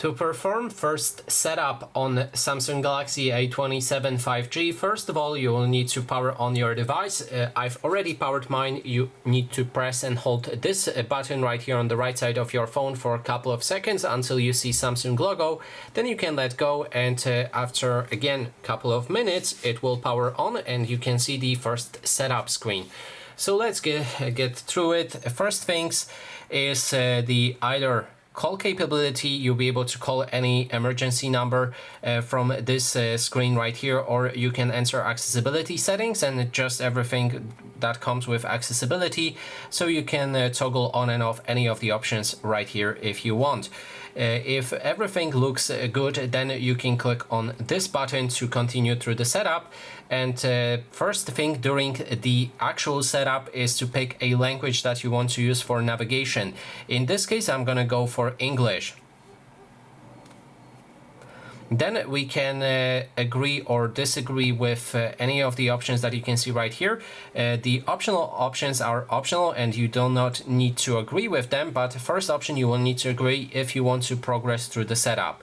To perform first setup on Samsung Galaxy A27 5G, first of all you will need to power on your device. I've already powered mine. You need to press and hold this button right here on the right side of your phone for a couple of seconds until you see Samsung logo. Then you can let go, and after again a couple of minutes it will power on and you can see the first setup screen. So let's get through it. First things is the either call capability. You'll be able to call any emergency number from this screen right here, or you can enter accessibility settings and adjust everything that comes with accessibility, so you can toggle on and off any of the options right here if you want. If everything looks good, then you can click on this button to continue through the setup. And first thing during the actual setup is to pick a language that you want to use for navigation. In this case, I'm gonna go for English. Then we can agree or disagree with any of the options that you can see right here. The optional options are optional and you do not need to agree with them, but the first option you will need to agree if you want to progress through the setup.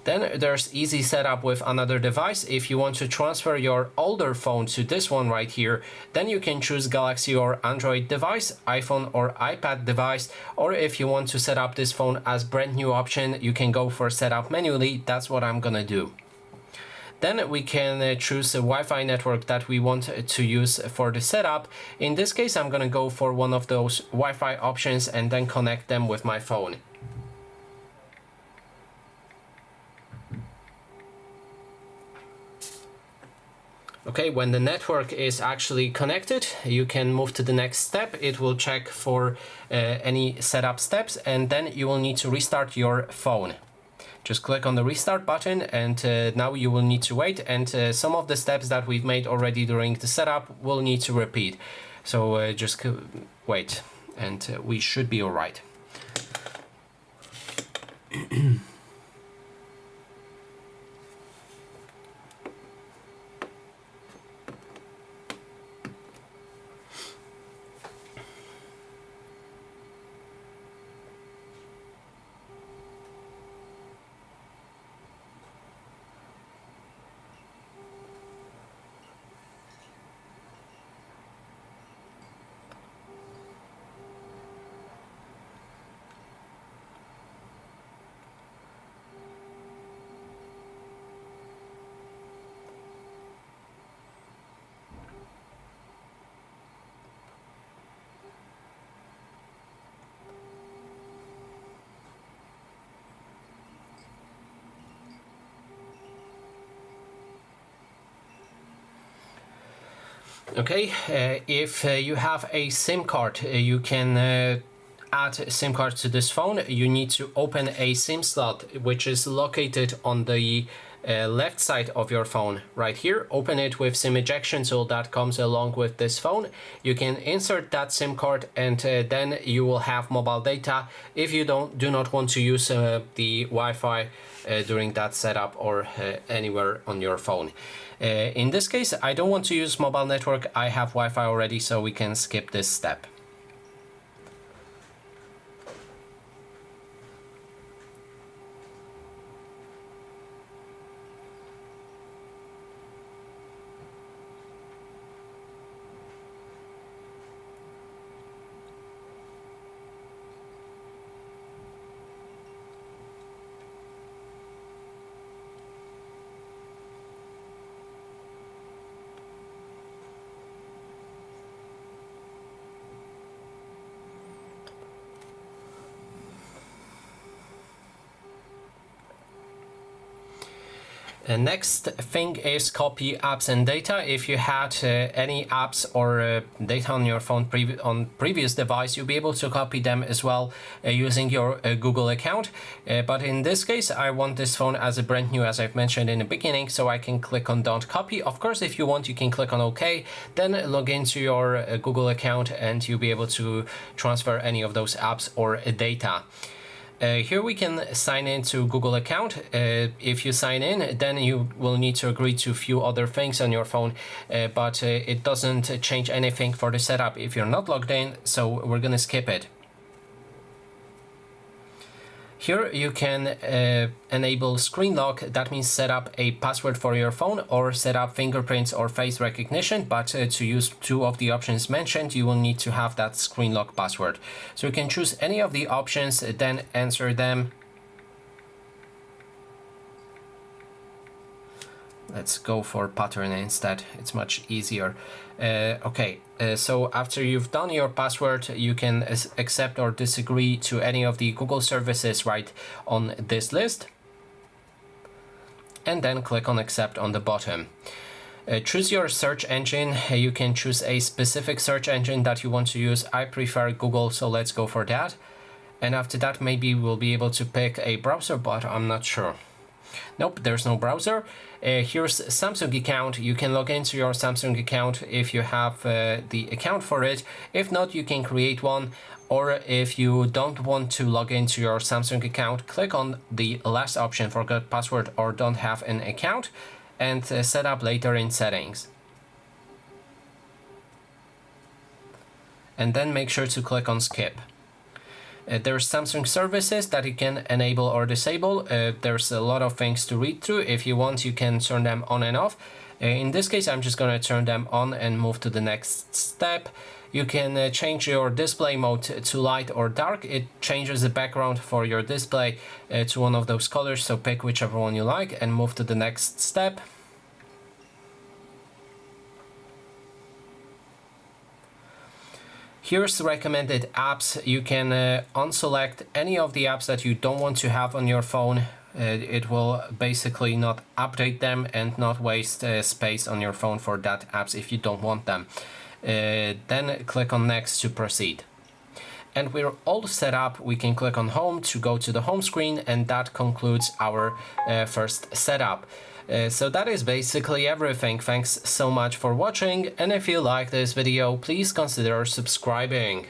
Then there's easy setup with another device. If you want to transfer your older phone to this one right here, then you can choose Galaxy or Android device, iPhone or iPad device, or if you want to set up this phone as brand new option, you can go for setup manually. That's what I'm gonna do. Then we can choose a Wi-Fi network that we want to use for the setup. In this case, I'm gonna go for one of those Wi-Fi options and then connect them with my phone. Okay, when the network is actually connected, you can move to the next step. It will check for any setup steps, and then you will need to restart your phone. Just click on the restart button, and now you will need to wait, and some of the steps that we've made already during the setup will need to repeat. So just wait, and we should be all right. Okay, if you have a SIM card, you can add a SIM card to this phone. You need to open a SIM slot, which is located on the left side of your phone right here. Open it with SIM ejection tool that comes along with this phone. You can insert that SIM card, and then you will have mobile data if you do not want to use the Wi-Fi during that setup or anywhere on your phone. In this case, I don't want to use mobile network. I have Wi-Fi already, so we can skip this step. The next thing is copy apps and data. If you had any apps or data on your phone on previous device, you'll be able to copy them as well using your Google account. But in this case, I want this phone as a brand new, as I've mentioned in the beginning, so I can click on Don't Copy. Of course, if you want, you can click on OK, then log into your Google account and you'll be able to transfer any of those apps or data. Here we can sign in to Google account. If you sign in, then you will need to agree to a few other things on your phone, but it doesn't change anything for the setup if you're not logged in, so we're gonna skip it. Here you can enable screen lock. That means set up a password for your phone or set up fingerprints or face recognition, but to use two of the options mentioned, you will need to have that screen lock password. So you can choose any of the options, then answer them. Let's go for pattern instead, it's much easier. So after you've done your password, you can accept or disagree to any of the Google services right on this list. And then click on accept on the bottom. Choose your search engine. You can choose a specific search engine that you want to use. I prefer Google, so let's go for that. And after that, maybe we'll be able to pick a browser, but I'm not sure. Nope, there's no browser. Here's Samsung account. You can log into your Samsung account if you have the account for it. If not, you can create one. Or if you don't want to log into your Samsung account, click on the last option, forgot password or don't have an account, and set up later in settings. And then make sure to click on skip. There's Samsung services that you can enable or disable. There's a lot of things to read through. If you want, you can turn them on and off. In this case, I'm just going to turn them on and move to the next step. You can change your display mode to light or dark. It changes the background for your display to one of those colors, so pick whichever one you like and move to the next step. Here's recommended apps. You can unselect any of the apps that you don't want to have on your phone. It will basically not update them and not waste space on your phone for that apps if you don't want them. Then click on next to proceed. And we're all set up. We can click on home to go to the home screen, and that concludes our first setup. So that is basically everything. Thanks so much for watching, and if you like this video, please consider subscribing.